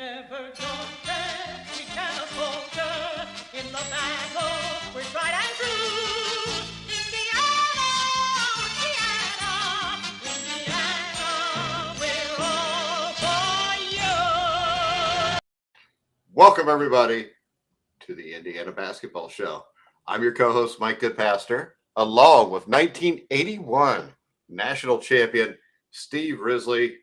never don't care, we cannot falter in the battle, we're tried and true. Indiana, we're all for you. Welcome, everybody, to the Indiana Basketball Show. I'm your co-host, Mike Goodpaster, along with 1981 national champion Steve Risley.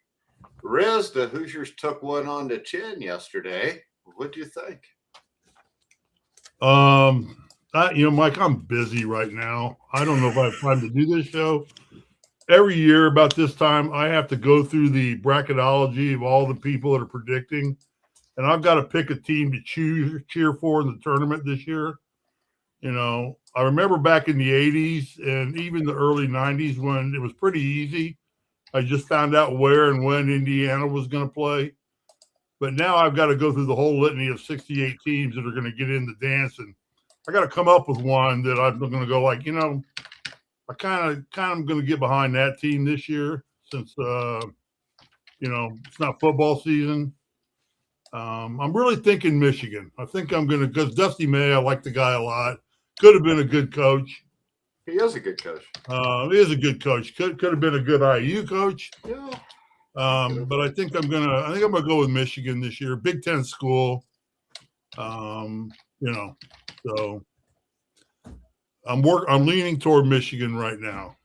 Riz, the Hoosiers took one on the chin yesterday. What do you think? Mike, I'm busy right now. I don't know if I have time to do this show. Every year about this time, I have to go through the bracketology of all the people that are predicting, and I've got to pick a team to cheer for in the tournament this year. You know, I remember back in the 80s and even the early 90s when it was pretty easy. I just found out where and when Indiana was going to play. But now I've got to go through the whole litany of 68 teams that are going to get in the dance, and I got to come up with one that I'm going to go like, I kind of going to get behind that team this year since it's not football season. I'm really thinking Michigan. I think I'm going to, because Dusty May, I like the guy a lot. Could have been a good coach. He is a good coach. He is a good coach. Could have been a good IU coach. Yeah. But I think I'm gonna go with Michigan this year. Big Ten school. So I'm leaning toward Michigan right now.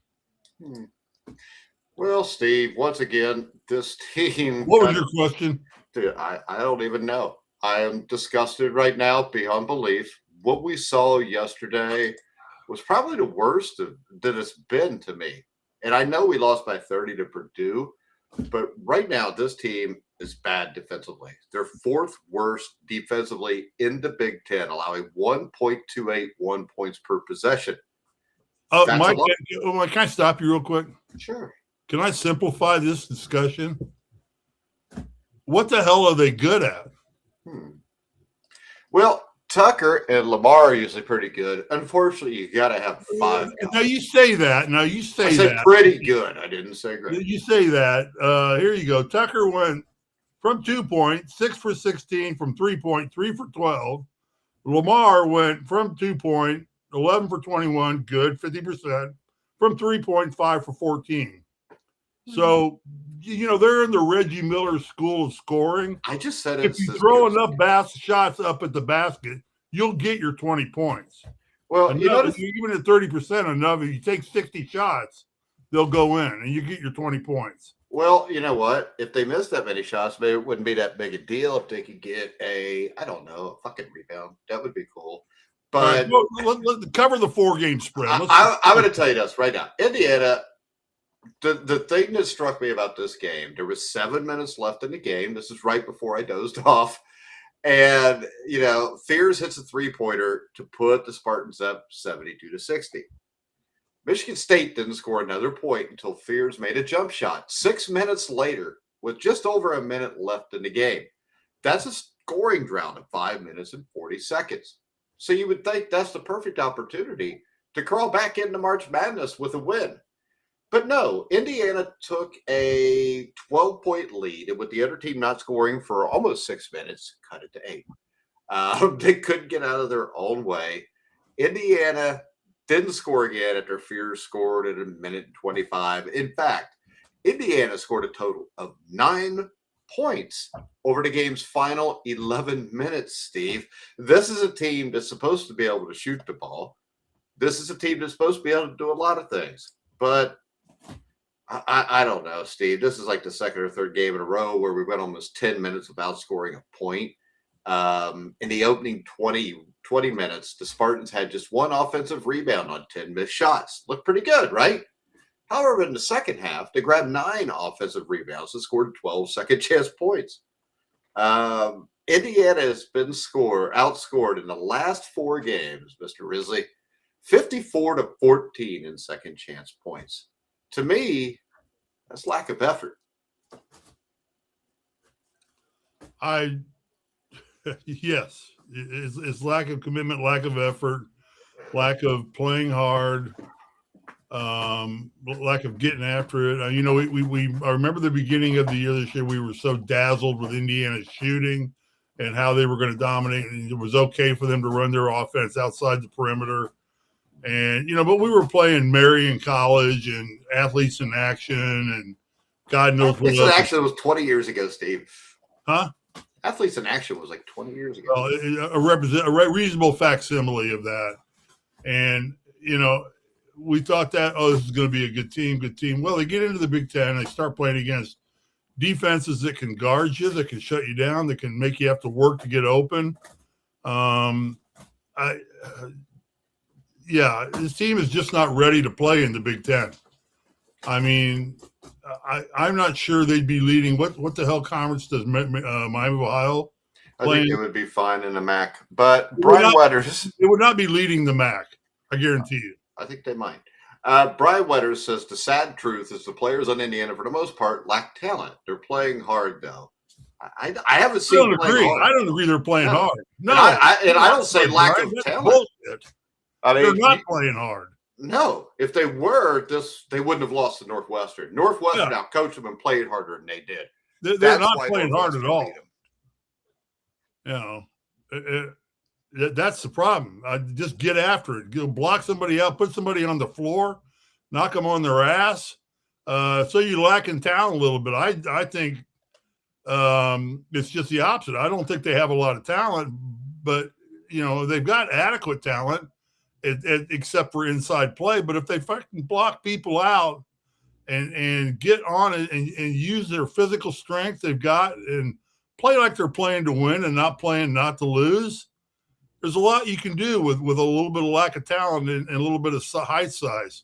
Well, Steve, once again, this team. What was your question? Dude, I don't even know. I am disgusted right now beyond belief. What we saw yesterday was probably the worst that it's been to me. And I know we lost by 30 to Purdue, but right now this team is bad defensively. They're fourth worst defensively in the Big Ten, allowing 1.281 points per possession. Mike, can I stop you real quick? Sure. Can I simplify this discussion? What the hell are they good at? Well, Tucker and Lamar are usually pretty good. Unfortunately, you got to have five guys. Now you say that. I said pretty good. I didn't say great. You say that. Here you go. Tucker went from 2 points, 6 for 16 from 3 point, 3 for 12. Lamar went from 2 point, 11 for 21, good, 50%, from 3 point, 5 for 14. So, they're in the Reggie Miller school of scoring. I just said if you throw enough shots up at the basket, you'll get your 20 points. Well, even at 30% enough, if you take 60 shots, they'll go in and you get your 20 points. Well, you know what? If they missed that many shots, maybe it wouldn't be that big a deal if they could get a fucking rebound. That would be cool. But let's cover the 4-game spread. I'm going to tell you this right now. Indiana, the thing that struck me about this game, there was 7 minutes left in the game. This is right before I dozed off. And, Fears hits a 3-pointer to put the Spartans up 72-60. Michigan State didn't score another point until Fears made a jump shot 6 minutes later with just over a minute left in the game. That's a scoring drought of 5 minutes and 40 seconds. So you would think that's the perfect opportunity to crawl back into March Madness with a win. But no, Indiana took a 12-point lead, and with the other team not scoring for almost 6 minutes, cut it to 8. They couldn't get out of their own way. Indiana didn't score again after Fears scored at a minute and 25. In fact, Indiana scored a total of 9 points over the game's final 11 minutes, Steve. This is a team that's supposed to be able to shoot the ball. This is a team that's supposed to be able to do a lot of things. But I don't know, Steve. This is like the second or third game in a row where we went almost 10 minutes without scoring a point. In the opening 20 minutes, the Spartans had just 1 offensive rebound on 10 missed shots. Looked pretty good, right? However, in the second half, they grabbed 9 offensive rebounds and scored 12 second chance points. Indiana has been outscored in the last 4 games, Mr. Risley, 54-14 in second chance points. To me, that's lack of effort. Yes, it's lack of commitment, lack of effort, lack of playing hard. lack of getting after it. I remember the beginning of the year this year, we were so dazzled with Indiana's shooting and how they were going to dominate, and it was okay for them to run their offense outside the perimeter. And, but we were playing Marion College and Athletes in Action and God knows what else. Athletes in Action was 20 years ago, Steve. Huh? Athletes in Action was like 20 years ago. Well, a reasonable facsimile of that. And, we thought that, this is going to be a good team. Well, they get into the Big Ten, they start playing against defenses that can guard you, that can shut you down, that can make you have to work to get open. This team is just not ready to play in the Big Ten. I mean, I'm not sure they'd be leading. What the hell conference does Miami of Ohio play? I think it would be fine in the MAC. But Brian Wetters. It would not be leading the MAC, I guarantee you. I think they might. Brian Wetters says the sad truth is the players on Indiana, for the most part, lack talent. They're playing hard, though. I haven't seen them playing hard. I don't agree they're playing hard. No. And I don't say lack of talent. Bullshit. I mean, they're not playing hard. No. If they were, they wouldn't have lost to Northwestern. Northwestern outcoached them and played harder than they did. They're not playing hard at all. That's the problem. Just get after it. Block somebody out, put somebody on the floor, knock them on their ass. So you lack in talent a little bit. I think it's just the opposite. I don't think they have a lot of talent, but they've got adequate talent, except for inside play. But if they fucking block people out and get on it and use their physical strength they've got and play like they're playing to win and not playing not to lose, there's a lot you can do with a little bit of lack of talent and a little bit of height size.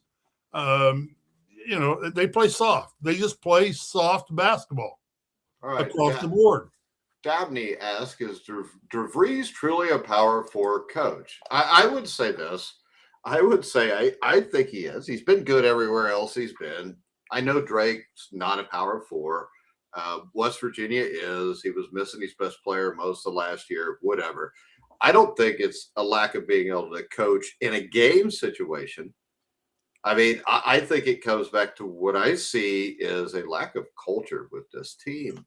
They play soft. They just play soft basketball across the board. Dabney asks, is DeVries truly a Power 4 coach? I would say this. I would say I think he is. He's been good everywhere else he's been. I know Drake's not a Power 4. West Virginia is. He was missing his best player most of last year, whatever. I don't think it's a lack of being able to coach in a game situation. I mean, I think it comes back to what I see is a lack of culture with this team.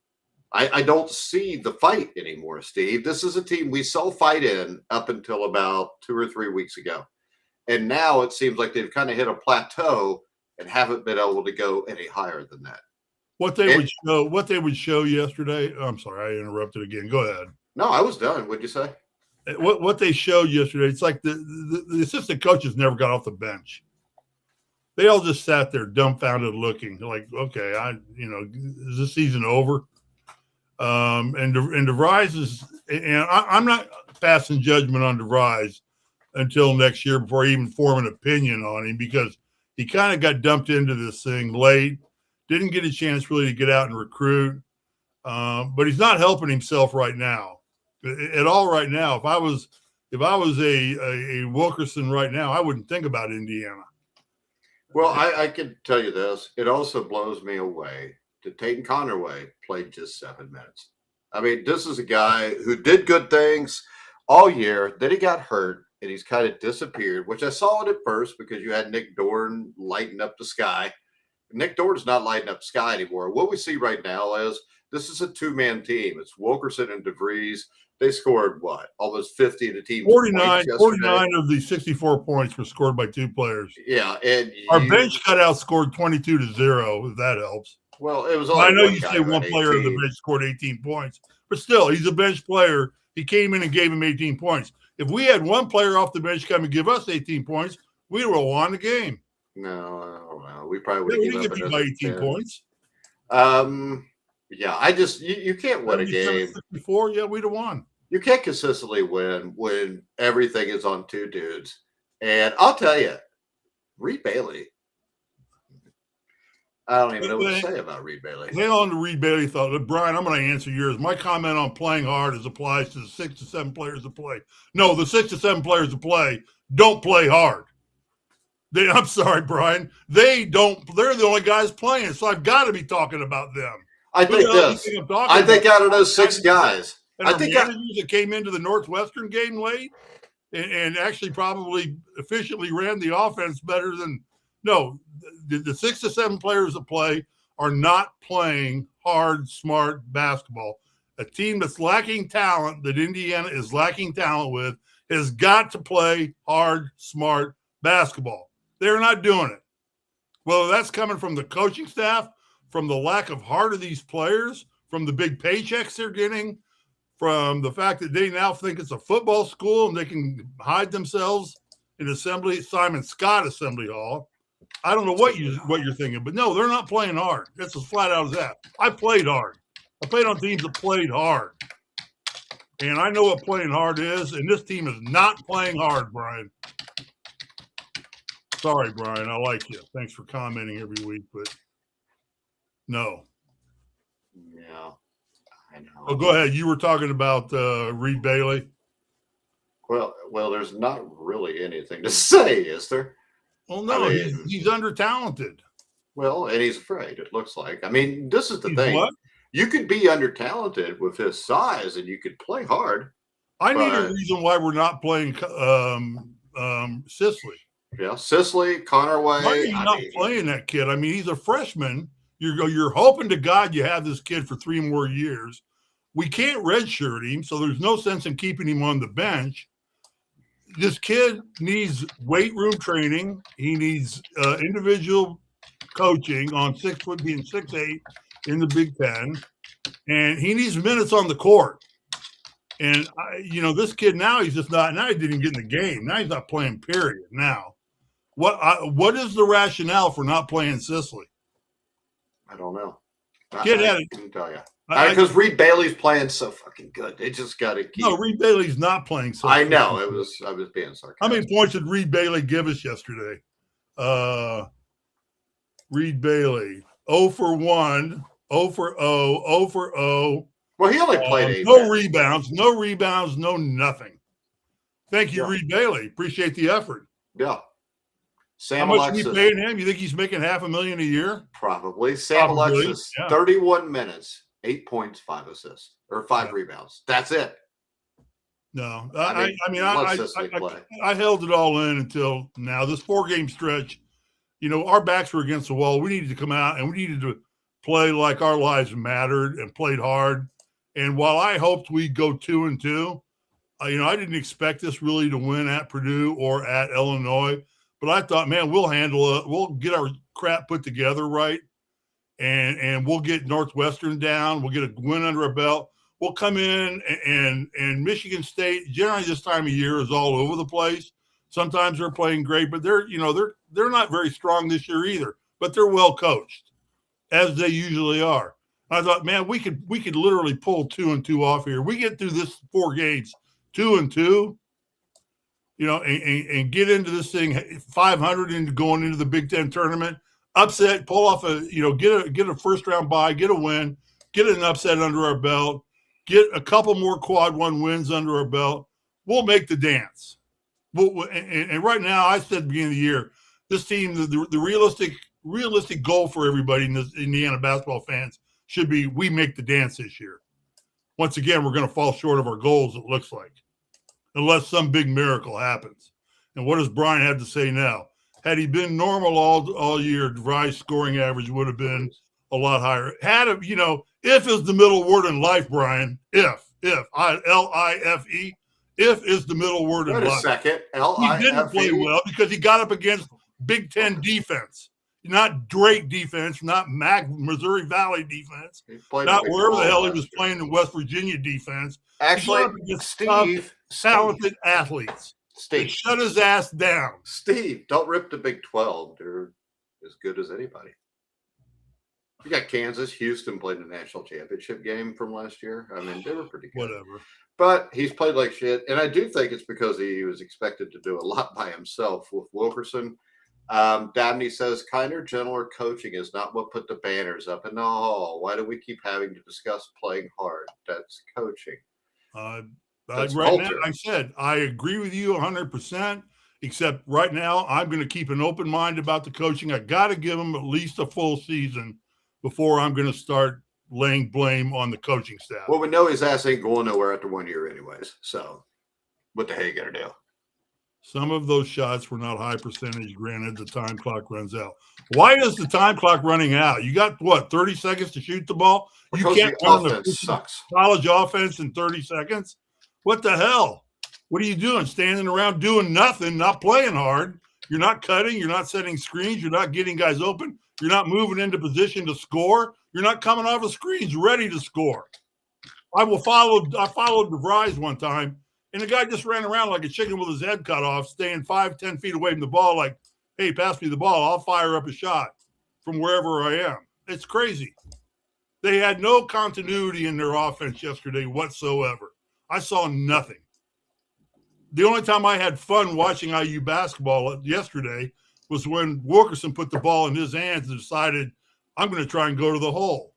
I don't see the fight anymore, Steve. This is a team we saw fight in up until about 2 or 3 weeks ago. And now it seems like they've kind of hit a plateau and haven't been able to go any higher than that. What they would show yesterday. I'm sorry, I interrupted again. Go ahead. No, I was done. What'd you say? What they showed yesterday, it's like the assistant coaches never got off the bench. They all just sat there dumbfounded looking like, okay, is this season over? And DeVries is, and I'm not passing judgment on DeVries until next year before I even form an opinion on him, because he kind of got dumped into this thing late, didn't get a chance really to get out and recruit. But he's not helping himself right now at all right now. If I was a Wilkerson right now, I wouldn't think about Indiana. Well, I can tell you this. It also blows me away that Tatum Connerway played just 7 minutes. I mean, this is a guy who did good things all year. Then he got hurt, and he's kind of disappeared, which I saw it at first because you had Nick Dorn lighting up the sky. Nick Dorn's not lighting up the sky anymore. What we see right now is this is a two-man team. It's Wilkerson and DeVries. They scored, almost 50 of the team's 49 of the 64 points were scored by two players. Yeah. And our bench got outscored 22-0, if that helps. Well, it was I know you say one player on the bench scored 18 points, but still, he's a bench player. He came in and gave him 18 points. If we had one player off the bench come and give us 18 points, we would have won the game. No. We probably would have given up by 18 points. Yeah, you can't win a game. 64, yeah, we'd have won. You can't consistently win when everything is on two dudes. And I'll tell you, Reed Bailey, I don't even know what to say about Reed Bailey. Hang on to Reed Bailey thought. Brian, I'm going to answer yours. My comment on playing hard applies to the 6 to 7 players that play. No, the 6 to 7 players that play don't play hard. I'm sorry, Brian. They're the only guys playing, so I've got to be talking about them. I think out of those 6 guys, I think managers that came into the Northwestern game late and actually probably efficiently ran the offense better than No, the 6 to 7 players that play are not playing hard, smart basketball. A team that's lacking talent, that Indiana is lacking talent with, has got to play hard, smart basketball. They're not doing it. Whether that's coming from the coaching staff, from the lack of heart of these players, from the big paychecks they're getting, from the fact that they now think it's a football school and they can hide themselves in Simon Scott Assembly Hall. I don't know what you're thinking, but no, they're not playing hard. That's as flat out as that. I played hard. I played on teams that played hard. And I know what playing hard is, and this team is not playing hard, Brian. Sorry, Brian. I like you. Thanks for commenting every week, but no. Yeah, I know. Oh, go ahead. You were talking about Reed Bailey. Well, there's not really anything to say, is there? Well, no, he's under-talented. Well, and he's afraid, it looks like. I mean, this is the thing. What? You could be under-talented with his size, and you could play hard. I need a reason why we're not playing Sisley. Yeah, Sisley, Connerway. Why are you not playing that kid? I mean, he's a freshman. You're hoping to God you have this kid for 3 more years. We can't redshirt him, so there's no sense in keeping him on the bench. This kid needs weight room training. He needs individual coaching on 6 foot, being 6'8" in the Big Ten, and he needs minutes on the court. And this kid now, he's just not. Now he didn't get in the game. Now he's not playing. Period. Now, what is the rationale for not playing Sisley? I don't know. Kid had I can tell you. Because Reed Bailey's playing so fucking good. They just got to keep. No, Reed Bailey's not playing so I know. I was being sarcastic. How many points did Reed Bailey give us yesterday? Reed Bailey, 0 for 1, 0 for 0, 0 for 0. Well, he only played 8 No rebounds, no nothing. Thank you, Yeah. Reed Bailey. Appreciate the effort. Yeah. How much are you paying him? You think he's making $500,000 a year? Probably. Sam Alexis, 31 minutes, 8 points, 5 assists, or 5 rebounds. That's it. No, I held it all in until now. This 4-game stretch, our backs were against the wall. We needed to come out and we needed to play like our lives mattered and played hard. And while I hoped we'd go 2-2, I didn't expect this really to win at Purdue or at Illinois. But I thought, man, we'll handle it. We'll get our crap put together right, and we'll get Northwestern down. We'll get a win under our belt. We'll come in, and Michigan State, generally this time of year, is all over the place. Sometimes they're playing great, but they're not very strong this year either. But they're well coached, as they usually are. I thought, man, we could literally pull 2-2 off here. We get through this 4 games 2-2. And get into this thing 500 into going into the Big Ten tournament, upset, pull off get a first round bye, get a win, get an upset under our belt, get a couple more quad 1 wins under our belt. We'll make the dance. And right now, I said at the beginning of the year, this team, the realistic goal for everybody in this Indiana basketball fans should be we make the dance this year. Once again, we're going to fall short of our goals, it looks like, unless some big miracle happens. And what does Brian have to say now? Had he been normal all year, DeVry's scoring average would have been a lot higher. If is the middle word in life, Brian. If L-I-F-E, if is the middle word in life. Wait a second. L-I-F-E. He didn't play well because he got up against Big Ten defense. Not Drake defense, not Missouri Valley defense, not wherever the hell he was playing in West Virginia defense. Actually, Steve, talented athletes. Steve, shut his ass down. Steve, don't rip the Big 12. They're as good as anybody. You got Kansas, Houston played in the national championship game from last year. I mean, they were pretty good. Whatever. But he's played like shit. And I do think it's because he was expected to do a lot by himself with Wilkerson. Dabney says, kinder, gentler coaching is not what put the banners up in the hall. Why do we keep having to discuss playing hard? That's coaching. Right now, I said, I agree with you 100%, except right now I'm going to keep an open mind about the coaching. I got to give them at least a full season before I'm going to start laying blame on the coaching staff. Well, we know his ass ain't going nowhere after 1 year anyways. So what the hell you got to do? Some of those shots were not high percentage. Granted, the time clock runs out. Why is the time clock running out? You got, what, 30 seconds to shoot the ball? Because You can't the run offense sucks. college offense in 30 seconds? What the hell? What are you doing? Standing around doing nothing, not playing hard. You're not cutting. You're not setting screens. You're not getting guys open. You're not moving into position to score. You're not coming off of screens ready to score. I followed DeVries one time, and the guy just ran around like a chicken with his head cut off, staying 5-10 feet away from the ball like, hey, pass me the ball. I'll fire up a shot from wherever I am. It's crazy. They had no continuity in their offense yesterday whatsoever. I saw nothing. The only time I had fun watching IU basketball yesterday was when Wilkerson put the ball in his hands and decided, I'm going to try and go to the hole.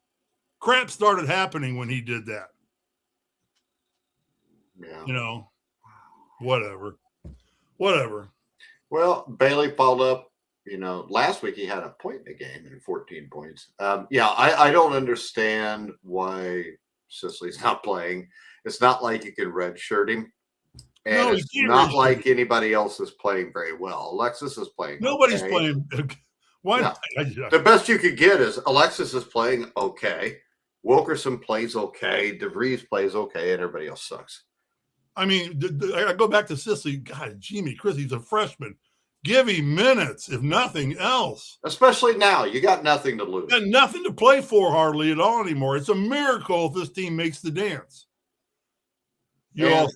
Crap started happening when he did that. Yeah. You know, whatever. Well, Bailey followed up. You know, last week he had a point in the game and 14 points. I don't understand why Sisley's not playing. It's not like you can redshirt him. And No, it's not like anybody else is playing very well. Alexis is playing. Nobody's okay. playing. Why? Yeah. The best you could get is Alexis is playing okay. Wilkerson plays okay. DeVries plays okay. And everybody else sucks. I mean, I go back to Sisley. God, Jimmy, Chris, he's a freshman. Give him minutes, if nothing else. Especially now. You got nothing to lose. Got nothing to play for hardly at all anymore. It's a miracle if this team makes the dance. You all of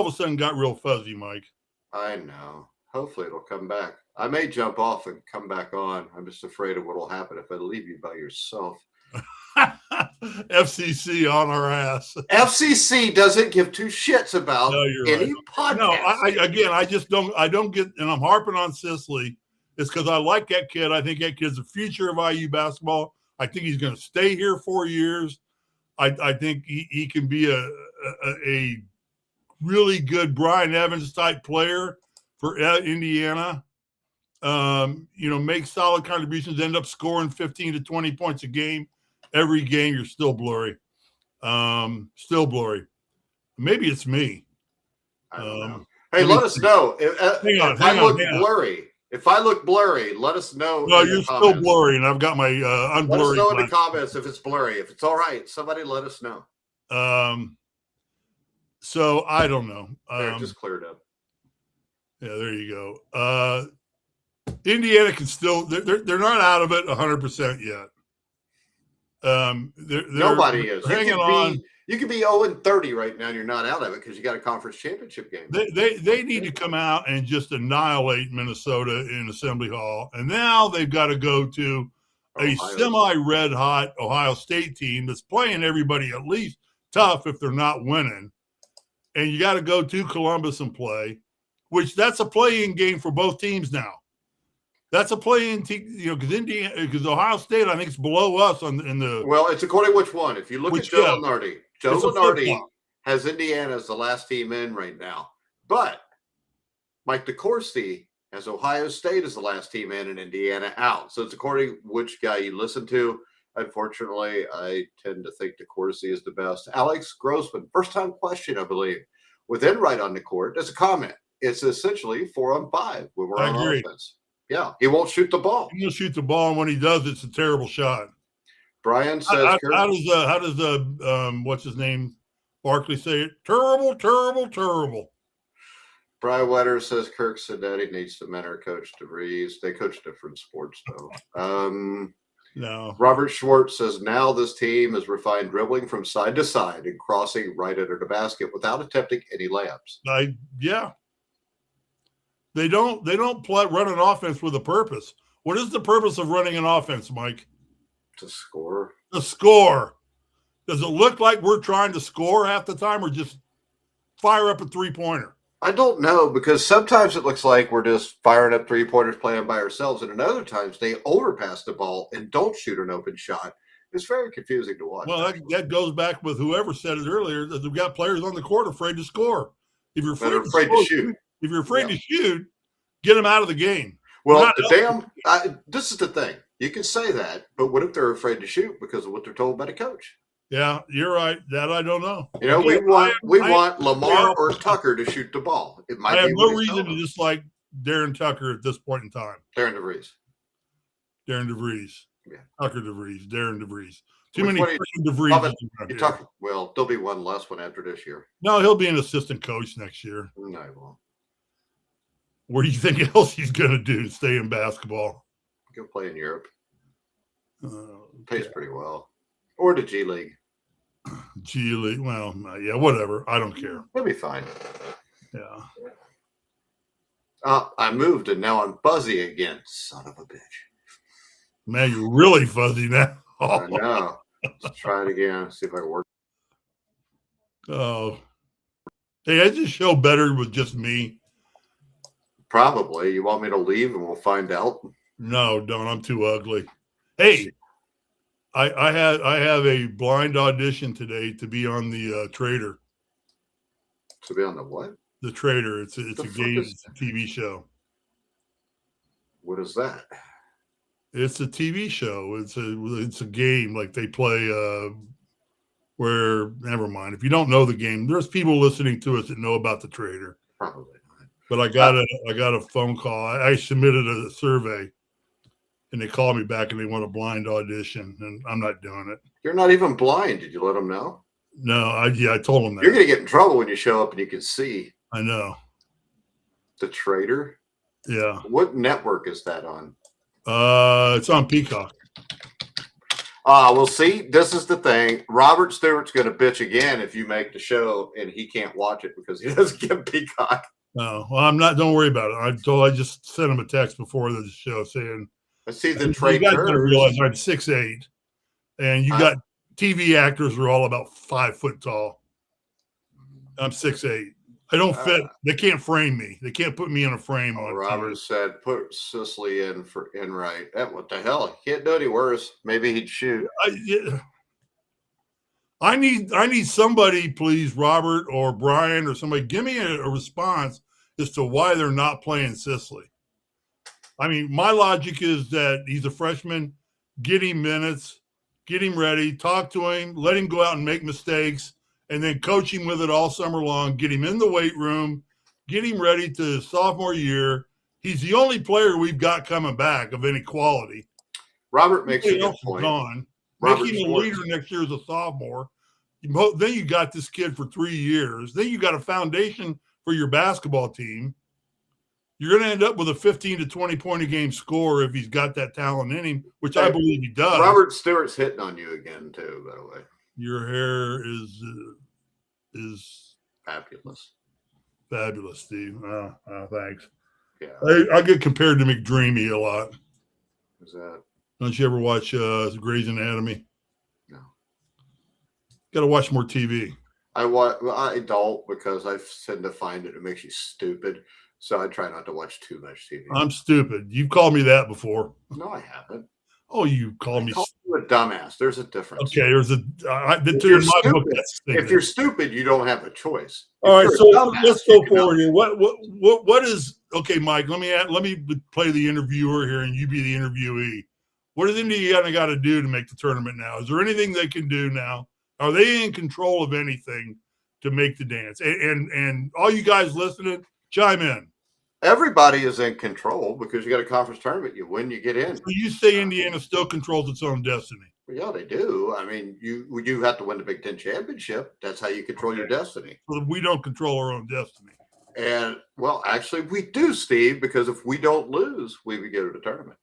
a sudden got real fuzzy, Mike. I know. Hopefully it'll come back. I may jump off and come back on. I'm just afraid of what will happen if I leave you by yourself. FCC on our ass. FCC doesn't give two shits about any podcast. No, I don't get, and I'm harping on Sisley. It's because I like that kid. I think that kid's the future of IU basketball. I think he's going to stay here 4 years. I think he can be a really good Brian Evans type player for Indiana. Make solid contributions, end up scoring 15 to 20 points a game. Every game, you're still blurry. Maybe it's me. I don't know. Hey, let us know. If I look blurry, let us know. No, you're still blurry, and I've got my unblurry. Let us know in the comments if it's blurry. If it's all right, somebody let us know. So I don't know. Just cleared up. Yeah, there you go. Indiana can still. They're not out of it 100% yet. Nobody is. Hanging on. You could be 0-30 right now, and you're not out of it because you got a conference championship game. They need to come out and just annihilate Minnesota in Assembly Hall, and now they've got to go to a semi-red hot Ohio State team that's playing everybody at least tough if they're not winning, and you got to go to Columbus and play, which that's a play-in game for both teams now. That's a play-in team, because Ohio State, I think, is below us in the. Well, it's according to which one. If you look at Joe Lunardi, Joe Lunardi has Indiana as the last team in right now, but Mike DeCourcy has Ohio State as the last team in and Indiana out. So it's according to which guy you listen to. Unfortunately, I tend to think DeCourcy is the best. Alex Grossman, first-time question, I believe, within right on the court. There's a comment. It's essentially 4-on-5 when we're on offense. Yeah, he won't shoot the ball. He'll shoot the ball, and when he does, it's a terrible shot. Brian says, how does what's his name, Barkley say it? Terrible, terrible, terrible. Brian Wetter says Kirk Sinetti needs to mentor Coach DeVries. They coach different sports, though. No. Robert Schwartz says now this team is refined dribbling from side to side and crossing right under the basket without attempting any layups. Yeah. They don't run an offense with a purpose. What is the purpose of running an offense, Mike? To score. To score. Does it look like we're trying to score half the time or just fire up a three-pointer? I don't know, because sometimes it looks like we're just firing up three-pointers playing by ourselves, and at other times they overpass the ball and don't shoot an open shot. It's very confusing to watch. Well, that goes back with whoever said it earlier, that they've got players on the court afraid to score. If you're afraid to shoot. If you're afraid to shoot, get them out of the game. Well, this is the thing. You can say that, but what if they're afraid to shoot because of what they're told by the coach? Yeah, you're right. That I don't know. You know, Again, we want Lamar or Tucker to shoot the ball. It might I have be no reason to dislike Darren Tucker at this point in time. Darren DeVries. Darren DeVries. Yeah. Tucker DeVries. Darren DeVries. Too Which many one freaking DeVries. Tucker. Well, there'll be one less one after this year. No, he'll be an assistant coach next year. No, he won't. What do you think else he's going to do to stay in basketball? Go play in Europe. Okay. Pays pretty well. Or the G League. G League. Well, yeah, whatever. I don't care. He'll be fine. Yeah. I moved and now I'm fuzzy again. Son of a bitch. Man, you're really fuzzy now. I know. Let's try it again. See if I can work. Oh. Hey, is this show better with just me? Probably. You want me to leave and we'll find out? No, don't. I'm too ugly. Hey, I have a blind audition today to be on the Trader. To be on the what? The Trader. It's a game. It's a TV show. What is that? It's a TV show. It's a game like they play. Where never mind. If you don't know the game, there's people listening to us that know about the Trader. Probably not. But I got a phone call. I submitted a survey, and they called me back and they want a blind audition, and I'm not doing it. You're not even blind. Did you let them know? No, I told them that. You're going to get in trouble when you show up and you can see. I know. The Trader? Yeah. What network is that on? It's on Peacock. Well, see, this is the thing. Robert Stewart's going to bitch again if you make the show and he can't watch it because he doesn't get Peacock. No, well, I'm not. Don't worry about it. I just sent him a text before the show saying, I see the Trader. You guys got to realize I'm 6'8", and you got TV actors who are all about 5 foot tall. I'm 6'8". I don't fit. They can't frame me. They can't put me in a frame. Robert said, "Put Risley in for right." What the hell? He can't do any worse. Maybe he'd shoot. I need somebody, please, Robert or Brian or somebody, give me a response as to why they're not playing Risley. I mean, my logic is that he's a freshman. Get him minutes, get him ready, talk to him, let him go out and make mistakes, and then coach him with it all summer long. Get him in the weight room, get him ready to his sophomore year. He's the only player we've got coming back of any quality. Robert makes a good point. Gone. Make him a leader next year as a sophomore. Then you got this kid for 3 years. Then you got a foundation for your basketball team. You're going to end up with a 15 to 20 point a game score if he's got that talent in him, which I believe he does. Robert Stewart's hitting on you again, too, by the way. Your hair is fabulous. Fabulous, Steve. Thanks. Yeah. I get compared to McDreamy a lot. Who's that? Don't you ever watch Grey's Anatomy? No. Got to watch more TV. I don't because I tend to find it makes you stupid. So I try not to watch too much TV. I'm stupid. You've called me that before. No, I haven't. Oh, you called me you a dumbass. There's a difference. Okay, there's a. If you're stupid, you don't have a choice. All right, so let's go forward here. What is okay, Mike? Let me play the interviewer here, and you be the interviewee. What does Indiana got to do to make the tournament now? Is there anything they can do now? Are they in control of anything to make the dance? And all you guys listening, chime in. Everybody is in control because you got a conference tournament. You win, you get in. So you say Indiana still controls its own destiny? Well, yeah, they do. I mean, you have to win the Big Ten championship. That's how you control your destiny. So we don't control our own destiny. And, well, actually, we do, Steve, because if we don't lose, we would go to the tournament.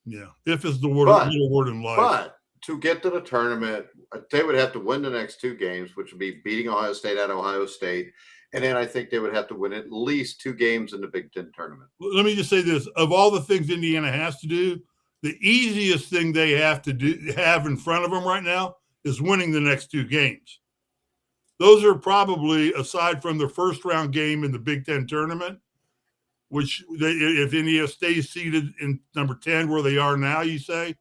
Yeah, if it's the middle word in life. But to get to the tournament, they would have to win the next 2 games, which would be beating Ohio State at Ohio State. And then I think they would have to win at least 2 games in the Big Ten tournament. Let me just say this. Of all the things Indiana has to do, the easiest thing they have in front of them right now is winning the next 2 games. Those are probably, aside from their first round game in the Big Ten tournament, which if Indiana stays seated in number 10 where they are now, you say,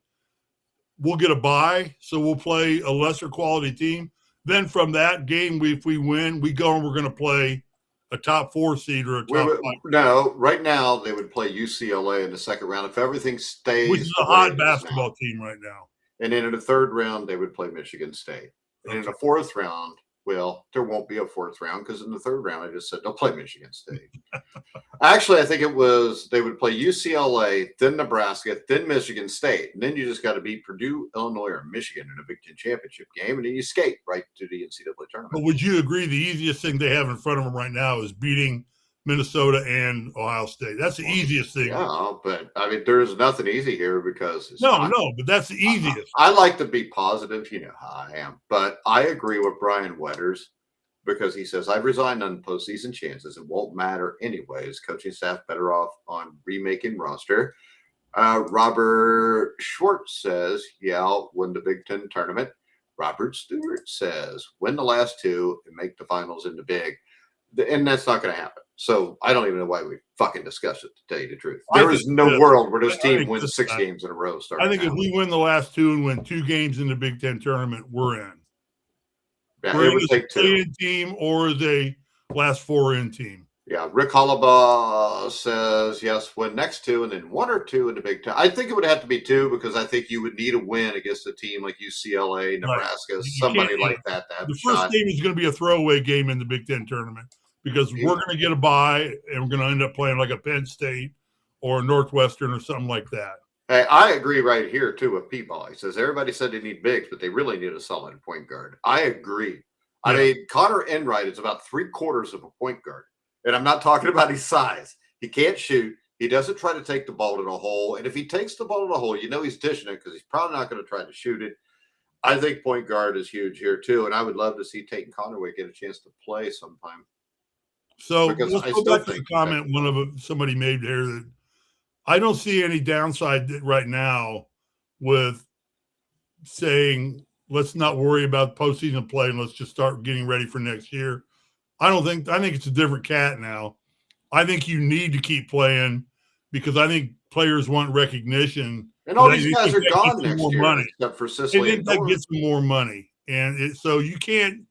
we'll get a bye, so we'll play a lesser quality team. Then from that game, if we win, we go and we're going to play a top 4 seed or a top 5. No, right now they would play UCLA in the second round if everything stays. Which is a hot basketball team right now. And then in the third round, they would play Michigan State. And in the fourth round, well, there won't be a fourth round because in the third round, I just said they'll play Michigan State. Actually, I think it was they would play UCLA, then Nebraska, then Michigan State. And then you just got to beat Purdue, Illinois, or Michigan in a Big Ten championship game. And then you skate right to the NCAA tournament. But would you agree the easiest thing they have in front of them right now is beating Minnesota and Ohio State? That's the easiest thing. Yeah, but I mean, there's nothing easy here because no, but that's the easiest. I like to be positive. You know how I am. But I agree with Brian Wetters because he says, I've resigned on postseason chances. It won't matter anyways. Coaching staff better off on remaking roster. Robert Schwartz says, yeah, I'll win the Big Ten tournament. Robert Stewart says, win the last two and make the finals in the big. And that's not going to happen. So I don't even know why we fucking discussed it, to tell you the truth. There is no world where this team wins 6 games in a row. I think if we win the last two and win 2 games in the Big Ten tournament, we're in. Yeah, we're it would take 2. Team or as a last 4 in team. Yeah, Rick Hollabaugh says, yes, win next 2 and then 1 or 2 in the Big Ten. I think it would have to be 2 because I think you would need a win against a team like UCLA, Nebraska, right. somebody like that. The first game is going to be a throwaway game in the Big Ten tournament because we're going to get a bye and we're going to end up playing like a Penn State or a Northwestern or something like that. Hey, I agree right here, too, with P-Ball. He says, everybody said they need bigs, but they really need a solid point guard. I agree. Yeah. I mean, Connor Enright is about 3/4 of a point guard. And I'm not talking about his size. He can't shoot. He doesn't try to take the ball to the hole. And if he takes the ball to the hole, you know he's dishing it because he's probably not going to try to shoot it. I think point guard is huge here, too. And I would love to see Tate Conaway get a chance to play sometime. So let's go back to the comment somebody made here that I don't see any downside right now with saying let's not worry about postseason play and let's just start getting ready for next year. I think it's a different cat now. I think you need to keep playing because I think players want recognition. And all these guys are gone next year, money. Except for Risley. I think that gets them more money, and so you can't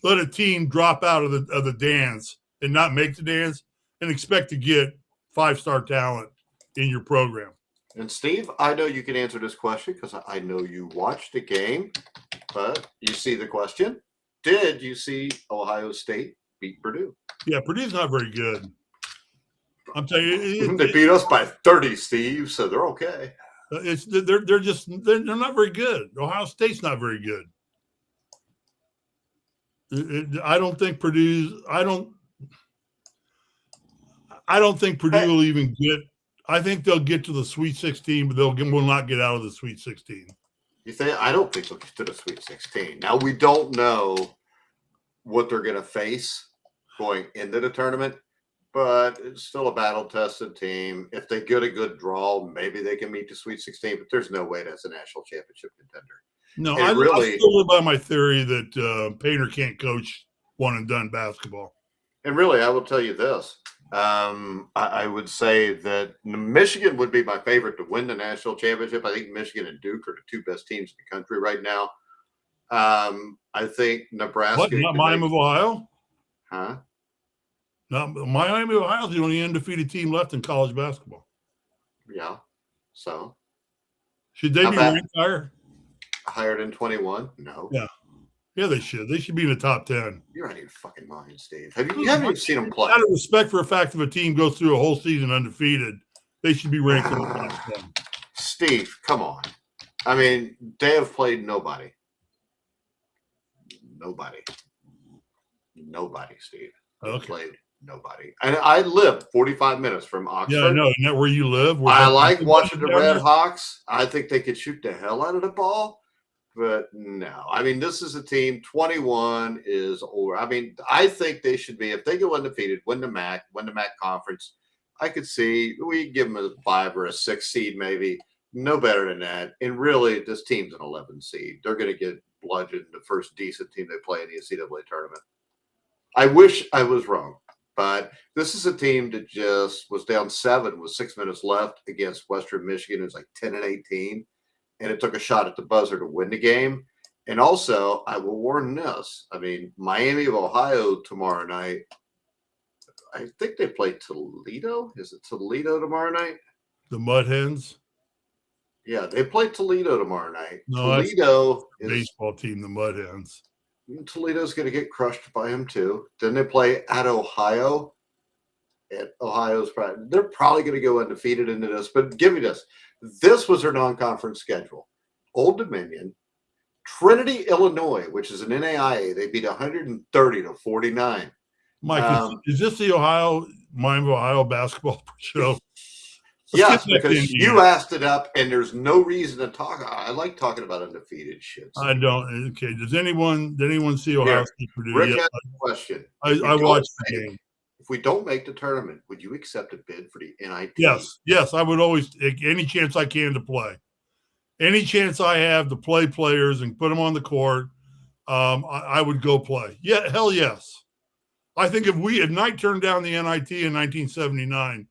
let a team drop out of the dance and not make the dance and expect to get 5-star talent in your program. And Steve, I know you can answer this question because I know you watched the game, but you see the question: did you see Ohio State beat Purdue? Yeah, Purdue's not very good. I'm telling you, they beat us by 30, Steve, so they're okay. They're not very good. Ohio State's not very good. I don't think Purdue will even get. I think they'll get to the Sweet 16, but will not get out of the Sweet 16. You think? I don't think they'll get to the Sweet 16. Now we don't know what they're going to face going into the tournament, but it's still a battle-tested team. If they get a good draw, maybe they can meet the Sweet 16, but there's no way that's a national championship contender. No, I still live by my theory that Painter can't coach one-and-done basketball. And really, I will tell you this. I would say that Michigan would be my favorite to win the national championship. I think Michigan and Duke are the 2 best teams in the country right now. I think Nebraska. What, not Miami of Ohio? Huh? No, Miami of Ohio is the only undefeated team left in college basketball. Yeah. So should they be ranked higher? Higher than 21? No. Yeah. Yeah, they should. They should be in the top 10. You're out of your fucking mind, Steve. You haven't even seen them play. Out of respect for the fact if a team goes through a whole season undefeated, they should be ranked in the top 10. Steve, come on. I mean, they have played nobody. Nobody, Steve. Okay. Played nobody. And I live 45 minutes from Oxford. Yeah, I know. Isn't that where you live? I like watching the Red Hawks. I think they could shoot the hell out of the ball. But no, I mean, this is a team, 21 is over. I mean, I think they should be, if they go undefeated, win the MAC conference, I could see we give them a 5 or a 6 seed maybe, no better than that. And really, this team's an 11 seed. They're going to get bludgeoned the first decent team they play in the NCAA tournament. I wish I was wrong, but this is a team that just was down 7 with 6 minutes left against Western Michigan. It was like 10-18. And it took a shot at the buzzer to win the game. And also, I will warn this. I mean, Miami of Ohio tomorrow night. I think they play Toledo. Is it Toledo tomorrow night? The Mud Hens? Yeah, they play Toledo tomorrow night. No, Toledo is baseball team, the Mud Hens. Toledo's going to get crushed by them too. Then they play at Ohio. And they're probably going to go undefeated into this. But give me this. This was their non-conference schedule. Old Dominion, Trinity, Illinois, which is an NAIA. They beat 130-49. Mike, is this the Miami, Ohio basketball show? Yes, because you asked it up, and there's no reason to talk. I like talking about undefeated shit. I don't. Okay. Did anyone see Ohio State Purdue? Rick has a question. I watched the game. If we don't make the tournament, would you accept a bid for the NIT? Yes. I would always take any chance I can to play. Any chance I have to play players and put them on the court, I would go play. Yeah, hell yes. I think if Knight turned down the NIT in 1979,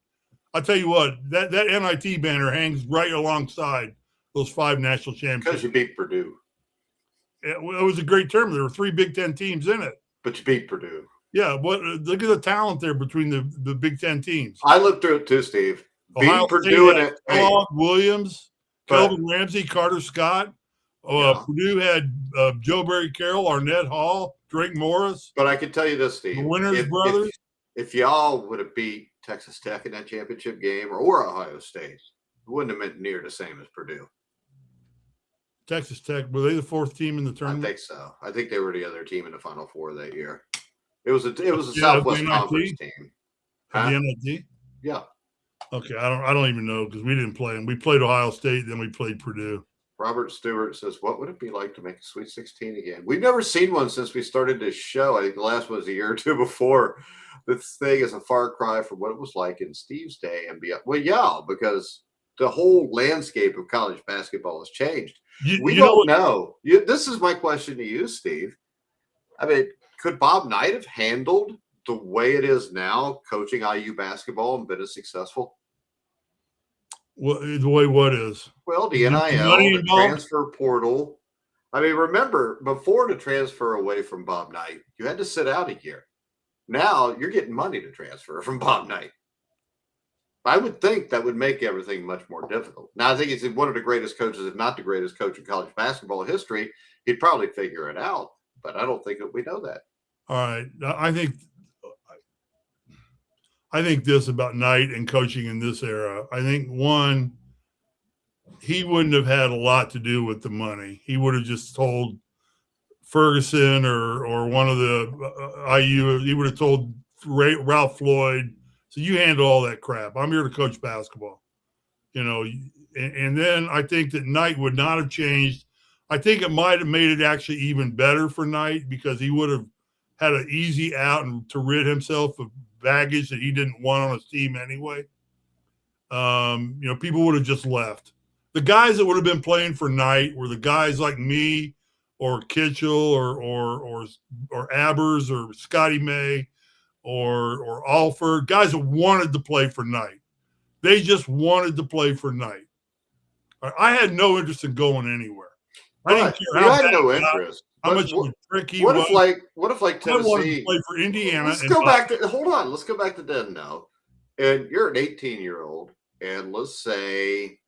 I'll tell you what, that NIT banner hangs right alongside those 5 national championships. Because you beat Purdue. It was a great tournament. There were 3 Big Ten teams in it. But you beat Purdue. Yeah, look at the talent there between the Big Ten teams. I looked through it too, Steve. Beat Purdue in it. Williams, Kelvin Ramsey, Carter Scott. Purdue had Joe Barry Carroll, Arnett Hall, Drake Morris. But I can tell you this, Steve. The Winters brothers. If y'all would have beat Texas Tech in that championship game or Ohio State, it wouldn't have been near the same as Purdue. Texas Tech, were they the 4th team in the tournament? I think so. I think they were the other team in the Final Four that year. It was a Southwest Conference team. Huh? The NIT? Yeah. Okay, I don't even know because we didn't play them. We played Ohio State, then we played Purdue. Robert Stewart says, "What would it be like to make a Sweet 16 again?" We've never seen one since we started this show. I think the last one was a year or two before. This thing is a far cry from what it was like in Steve's day and beyond. Well, yeah, because the whole landscape of college basketball has changed. We don't know. This is my question to you, Steve. I mean, could Bob Knight have handled the way it is now, coaching IU basketball, and been as successful? Well, the way what is? Well, the NIL, the transfer portal. I mean, remember, before the transfer away from Bob Knight, you had to sit out a year. Now you're getting money to transfer from Bob Knight. I would think that would make everything much more difficult. Now, I think he's one of the greatest coaches, if not the greatest coach in college basketball history. He'd probably figure it out, but I don't think that we know that. All right. I think this about Knight and coaching in this era. I think, one, he wouldn't have had a lot to do with the money. He would have just told Ferguson or one of the IU, he would have told Ralph Floyd, so you handle all that crap. I'm here to coach basketball. And then I think that Knight would not have changed. I think it might have made it actually even better for Knight because he would have had an easy out and to rid himself of baggage that he didn't want on his team anyway. People would have just left. The guys that would have been playing for Knight were the guys like me or Kitchell or Abbers or Scotty May or Alford, guys that wanted to play for Knight. They just wanted to play for Knight. I had no interest in going anywhere. I didn't care how had no interest. How much of a trick he was. What if like Tennessee? I wanted to play for Indiana. Let's go back to then now. And you're an 18-year-old, and let's say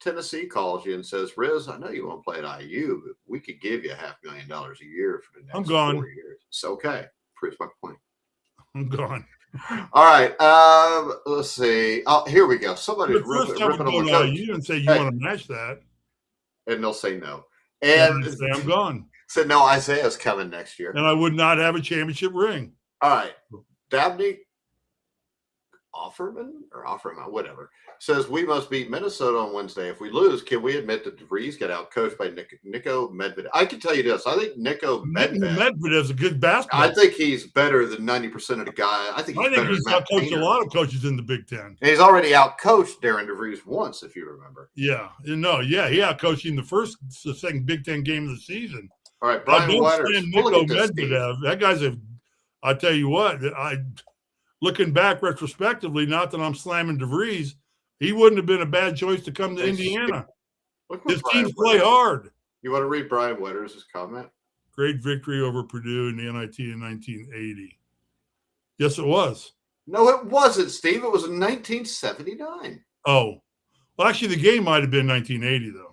Tennessee calls you and says, "Riz, I know you want to play at IU, but we could give you $500,000 a year for the next 4 years." It's okay. Proves my point. I'm gone. All right. Let's see. Oh, here we go. Somebody's ripping on the coach. You didn't say you want to match that. And they'll say no. And say I'm gone. Said no, Isaiah's coming next year. And I would not have a championship ring. All right. Dabney Offerman, whatever, says we must beat Minnesota on Wednesday. If we lose, can we admit that DeVries got outcoached by Nico Medvedev? I can tell you this. I think Nico Medvedev's a good basketball. I think he's better than 90% of the guy. I think he's outcoached a lot of coaches in the Big Ten. And he's already outcoached Darren DeVries once, if you remember. Yeah. He outcoached him the second Big Ten game of the season. All right, Brian Waters. Nico Medvedev. That guy's I tell you what, looking back retrospectively, not that I'm slamming DeVries, he wouldn't have been a bad choice to come to Indiana. His teams play hard. You want to read Brian Wetters' comment? Great victory over Purdue in the NIT in 1980. Yes, it was. No, it wasn't, Steve. It was in 1979. Oh. Well, actually, the game might have been 1980, though.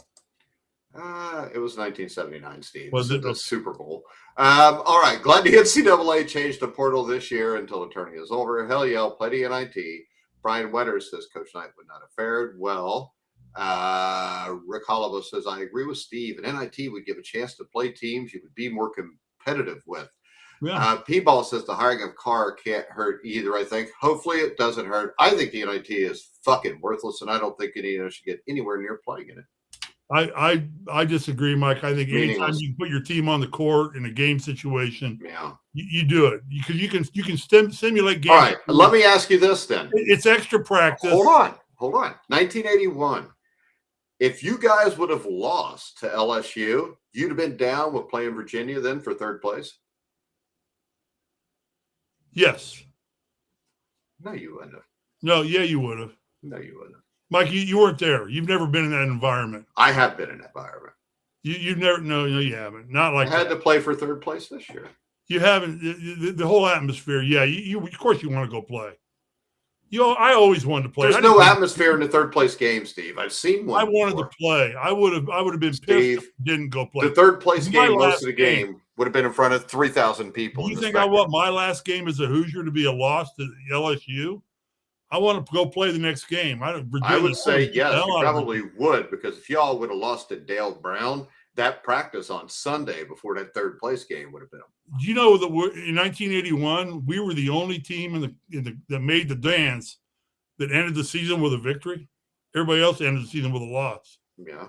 It was 1979, Steve. Was This it? is the Super Bowl. All right. Glad the NCAA changed the portal this year until the tournament is over. Hell yeah, play the NIT. Brian Wetter says Coach Knight would not have fared well. Rick Holliver says, I agree with Steve. An NIT would give a chance to play teams you would be more competitive with. Yeah. P-Ball says the hiring of Carr can't hurt either, I think. Hopefully it doesn't hurt. I think the NIT is fucking worthless, and I don't think Indiana should get anywhere near playing in it. I disagree, Mike. I think anytime Meaningless. you put your team on the court in a game situation, Yeah. you do it because you can simulate games. All right. Let me ask you this then. It's extra practice. Hold on. 1981. If you guys would have lost to LSU, you'd have been down with playing Virginia then for third place? Yes. No, you wouldn't have. No. Yeah, you would have. No, you wouldn't have. Mike, you weren't there. You've never been in that environment. I have been in that environment. You've never. No, you haven't. Not like I had to play for third place this year. You haven't. The whole atmosphere. Yeah. You of course you want to go play. I always wanted to play. There's no atmosphere in the third place game, Steve. I've seen one. I wanted to play. I would have been pissed if I didn't go play. The third place My game, most last of the game would have been in front of 3,000 people. You think I want my last game as a Hoosier to be a loss to LSU? I want to go play the next game. I would say yes, you probably would, because if y'all would have lost to Dale Brown, that practice on Sunday before that third place game would have been. Do you know that in 1981 we were the only team that made the dance that ended the season with a victory? Everybody else ended the season with a loss. Yeah.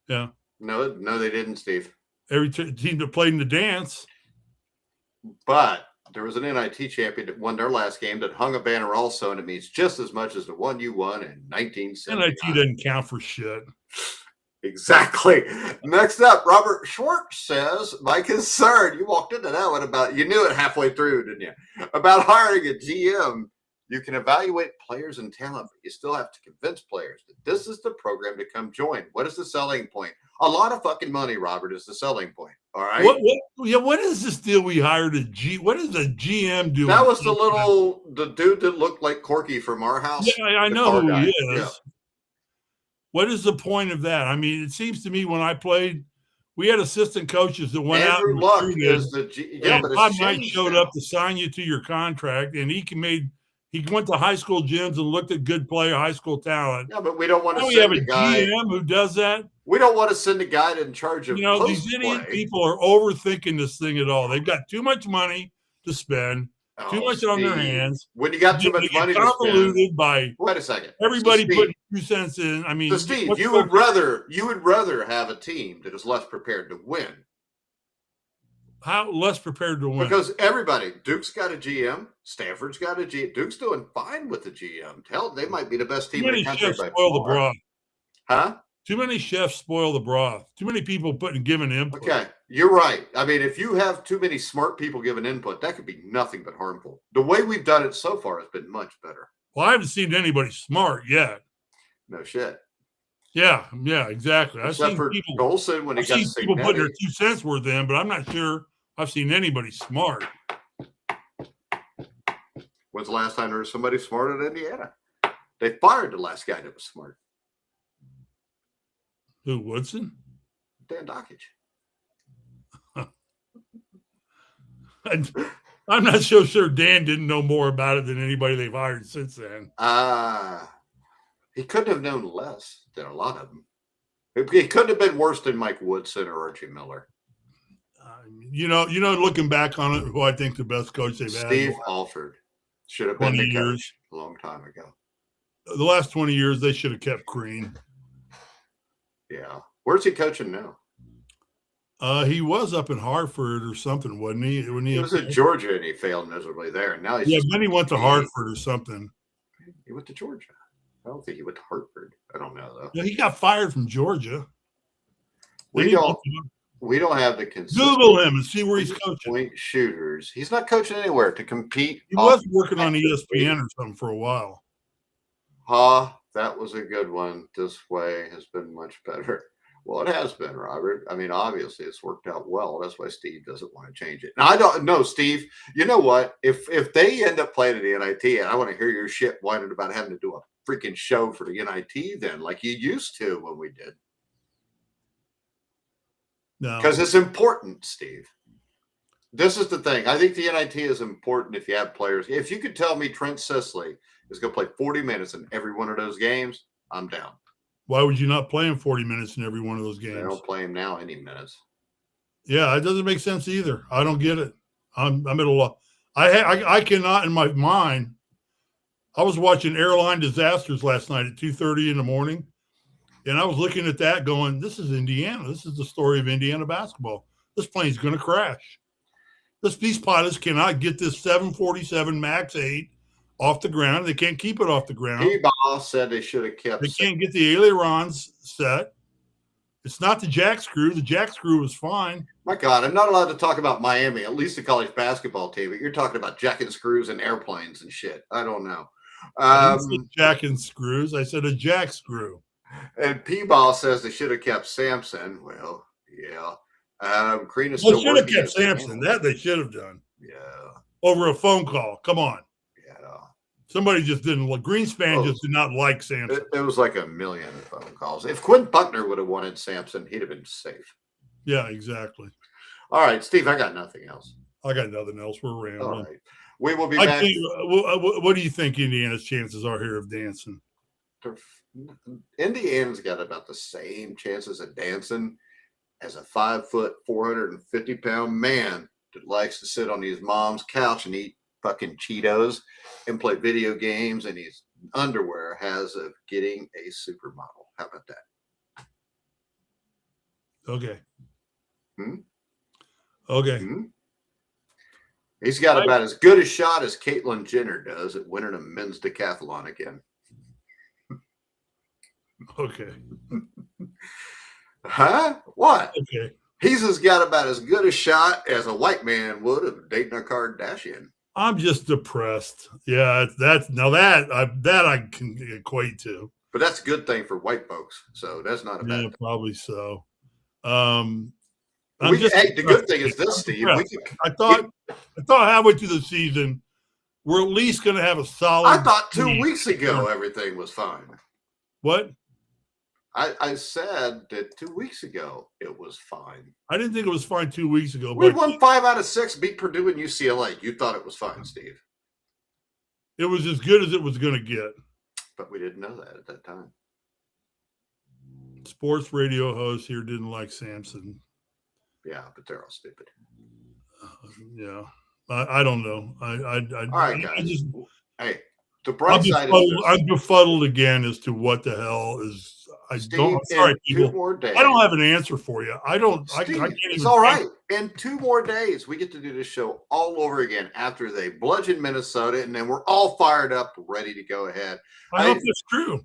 Yeah. No, they didn't, Steve. Every team that played in the dance. But there was an NIT champion that won their last game that hung a banner also, and it means just as much as the one you won in 1979. NIT doesn't count for shit. Exactly. Next up, Robert Schwartz says, my concern, you walked into that one you knew it halfway through, didn't you? About hiring a GM. You can evaluate players and talent, but you still have to convince players that this is the program to come join. What is the selling point? A lot of fucking money, Robert, is the selling point. All right. What is this deal we hired what is the GM doing? That was the dude that looked like Corky from our house. Yeah, I know who he is. Yeah. What is the point of that? I mean, it seems to me when I played, we had assistant coaches that went out and recruited. But Bob Knight showed up to sign you to your contract, and he went to high school gyms and looked at good player, high school talent. Yeah, but we don't want to send have a guy GM who does that. We don't want to send a guy in charge of these idiot people are overthinking this thing at all. They've got too much money to spend, too much on their hands. When you got too much money to spend, wait a second. Everybody putting 2 cents in. I mean, Steve, you would rather have a team that is less prepared to win. How less prepared to win? Because Duke's got a GM, Stanford's got a GM. Duke's doing fine with the GM. Hell, they might be the best team in the country. Spoil the broth. Huh? Too many chefs spoil the broth. Too many people giving input. Okay, you're right. I mean, if you have too many smart people giving input, that could be nothing but harmful. The way we've done it so far has been much better. Well, I haven't seen anybody smart yet. No shit. Yeah, exactly. Except for people, Golson when he got people putting their 2 cents worth in, but I'm not sure I've seen anybody smart. When's the last time there was somebody smart at Indiana? They fired the last guy that was smart. Who, Woodson? Dan Dockage. I'm not so sure Dan didn't know more about it than anybody they've hired since then. He couldn't have known less than a lot of them. It couldn't have been worse than Mike Woodson or Archie Miller. Looking back on it, who I think the best coach they've had. Steve Alford should have been the coach a long time ago. The last 20 years, they should have kept Crean. Yeah. Where's he coaching now? He was up in Hartford or something, wasn't he? He was at Georgia and he failed miserably there. And now then he went to Hartford or something. He went to Georgia. I don't think he went to Hartford. I don't know though. Yeah, he got fired from Georgia. We don't have the consistent Google him and see where he's coaching. Point shooters. He's not coaching anywhere to compete. He was working on ESPN or something for a while. That was a good one. This way has been much better. Well, it has been, Robert. I mean, obviously it's worked out well. That's why Steve doesn't want to change it. Now, I don't know, Steve. You know what? If they end up playing at the NIT, and I want to hear your shit whining about having to do a freaking show for the NIT then, like you used to when we did. No. Because it's important, Steve. This is the thing. I think the NIT is important if you have players. If you could tell me Trent Sisley is going to play 40 minutes in every one of those games, I'm down. Why would you not play him 40 minutes in every one of those games? They don't play him now any minutes. Yeah, it doesn't make sense either. I don't get it. I'm at a loss. I cannot in my mind. I was watching Airline Disasters last night at 2:30 in the morning, and I was looking at that going, this is Indiana. This is the story of Indiana basketball. This plane's going to crash. These pilots cannot get this 747 MAX 8 off the ground. They can't keep it off the ground. T-Ball said they should have kept. They can't get the ailerons set. It's not the jack screw. The jack screw was fine. My God, I'm not allowed to talk about Miami, at least the college basketball team. But you're talking about jack and screws and airplanes and shit. I don't know. I didn't say jack and screws. I said a jack screw. And P-Ball says they should have kept Sampson. Well, yeah. Crean is Well, still should have working kept as- Sampson. That they should have done Yeah, over a phone call. Come on. yeah. Somebody just didn't look. Greenspan just did not like Sampson. It was like a million phone calls. If Quinn Buckner would have wanted Sampson, he'd have been safe. Yeah, exactly. All right, Steve, I got nothing else. I got nothing else. We're rambling. All right. We will be I back. tell you, what do you think Indiana's chances are here of dancing? Indiana's got about the same chances of dancing as a 5 foot, 450-pound man that likes to sit on his mom's couch and eat fucking Cheetos and play video games, and his underwear has of getting a supermodel. How about that? Okay. Hmm? Okay. Hmm? He's got about as good a shot as Caitlyn Jenner does at winning a men's decathlon again. Okay. Huh? What? Okay. He's got about as good a shot as a white man would of dating a Kardashian. I'm just depressed. Yeah, that I can equate to. But that's a good thing for white folks. So that's not a bad Yeah, thing. probably so. The good thing is this, Steve. I thought halfway through the season, we're at least going to have a solid. I thought 2 team. weeks ago everything was fine. What? I said that 2 weeks ago it was fine. I didn't think it was fine 2 weeks ago. We But won 5 out of 6, beat Purdue and UCLA. You thought it was fine, Steve. it was as good as it was going to get. But we didn't know that at that time. Sports radio host here didn't like Sampson. Yeah, but they're all stupid. Yeah, I don't know. All right, guys. Hey, the I'm bright side is this. I'm befuddled again as to what the hell is. Steve, I'm sorry, in people. 2 more days. I don't have an answer for you. I don't. Steve, I can't it's even. all right. In 2 more days, we get to do this show all over again after they bludgeon Minnesota, and then we're all fired up, ready to go ahead. I hope that's true.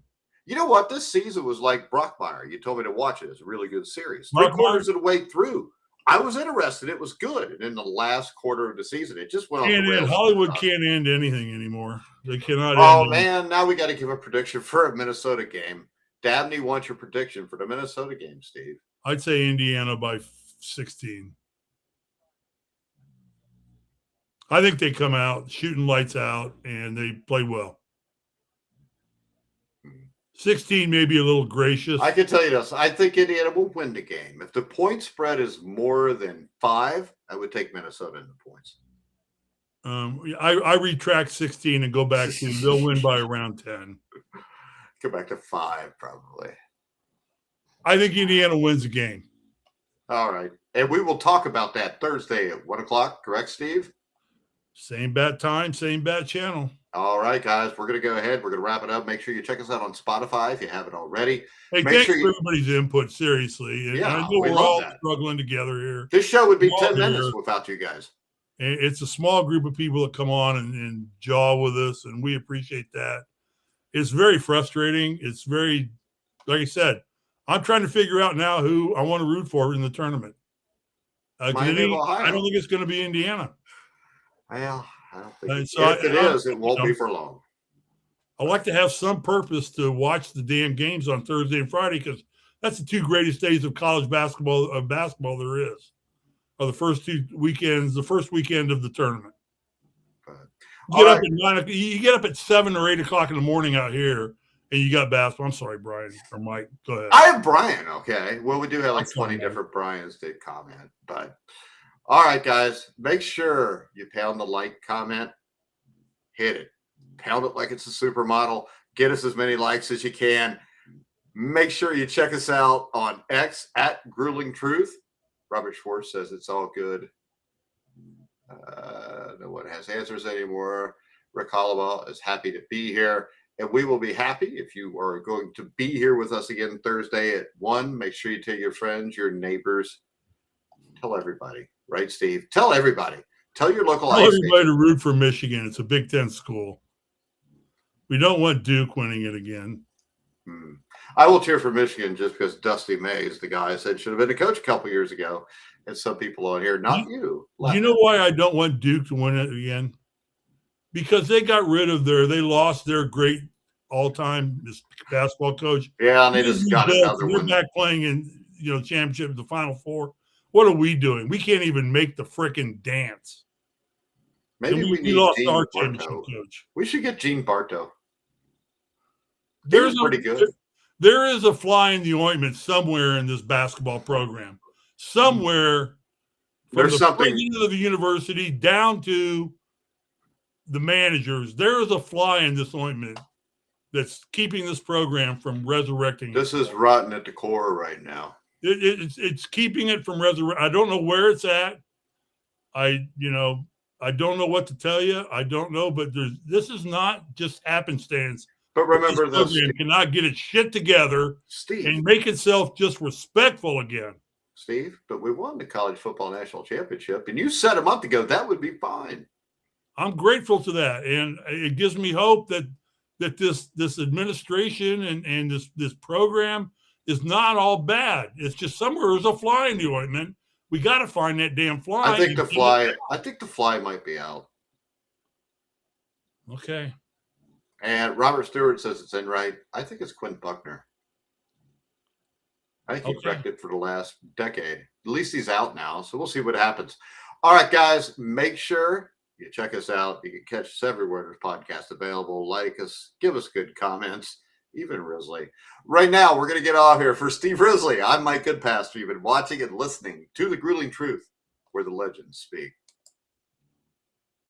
You know what? This season was like Brockmire. You told me to watch it. It's a really good series. Brockmire? 3/4 of the way through, I was interested. It was good. And in the last quarter of the season, it just went off the rails. Hollywood can't end anything anymore. They cannot. Oh, end man. Now we got to give a prediction for a Minnesota game. Dabney wants your prediction for the Minnesota game, Steve. I'd say Indiana by 16. I think they come out shooting lights out and they play well. 16 may be a little gracious. I can tell you this. I think Indiana will win the game. If the point spread is more than 5, I would take Minnesota in the points. I retract 16 and go back to they'll win by around 10. Go back to 5, probably. I think Indiana wins the game. All right. And we will talk about that Thursday at 1 o'clock. Correct, Steve? Same bat time, same bat channel. All right, guys. We're going to go ahead. We're going to wrap it up. Make sure you check us out on Spotify if you haven't already. Hey, Make thanks sure for everybody's input, seriously. And Yeah, I know we we're love all that. struggling together here. This show would be Well, 10 minutes here. without you guys. And it's a small group of people that come on and jaw with us, and we appreciate that. It's very frustrating. It's very, like I said, I'm trying to figure out now who I want to root for in the tournament. Miami of Ohio. I don't think it's going to be Indiana. Well, I don't think And it, so if it is, it won't be for long. I like to have some purpose to watch the damn games on Thursday and Friday because that's the 2 greatest days of college basketball there is. Or the first 2 weekends, the first weekend of the tournament. You get up at 7 or 8 o'clock in the morning out here, and you got basketball. I'm sorry, Brian or Mike. Go ahead. I am Brian. Okay. Well, we do have like I'm sorry, 20 Mike. different Brians that comment, but all right, guys, make sure you pound the like comment, hit it, pound it like it's a supermodel. Get us as many likes as you can. Make sure you check us out on X at Grueling Truth. Robert Schwartz says it's all good. No one has answers anymore. Rick Hollowell is happy to be here. And we will be happy if you are going to be here with us again Thursday at 1. Make sure you tell your friends, your neighbors. Tell everybody. Right, Steve? Tell everybody. Tell your local Tell ice everybody station. to root for Michigan. It's a Big Ten school. We don't want Duke winning it again. I will cheer for Michigan just because Dusty May is the guy I said should have been a coach a couple years ago. And some people on here, not you. You know why I don't want Duke to win it again? Because they got rid of they lost their great all-time basketball coach. Yeah, and they just got another They're one. back playing in championship, the Final Four. What are we doing? We can't even make the freaking dance. Maybe we need lost Gene our championship Bartow. coach. We should get Gene Bartow. There's pretty good. There is a fly in the ointment somewhere in this basketball program. Somewhere from There's the something. president of the university down to the managers, there is a fly in this ointment that's keeping this program from resurrecting. This is rotten at the core right now. It's keeping it from resurrect. I don't know where it's at. I don't know what to tell you. I don't know, but this is not just happenstance. But remember this, program cannot get its shit together, Steve. and make itself just respectful again. Steve, but we won the college football national championship, and you said a month ago that would be fine. I'm grateful to that, and it gives me hope that this administration and this program is not all bad. It's just somewhere there's a fly in the ointment. We got to find that damn fly. I think the fly might be out. Okay. And Robert Stewart says it's in right. I think it's Quinn Buckner. I think he wrecked it for the last decade. At least he's out now, so we'll see what happens. All right, guys, make sure you check us out. You can catch us everywhere there's podcasts available. Like us, give us good comments, even Risley. Right now, we're going to get off here. For Steve Risley, I'm Mike Goodpaster. You've been watching and listening to The Grueling Truth, where the legends speak.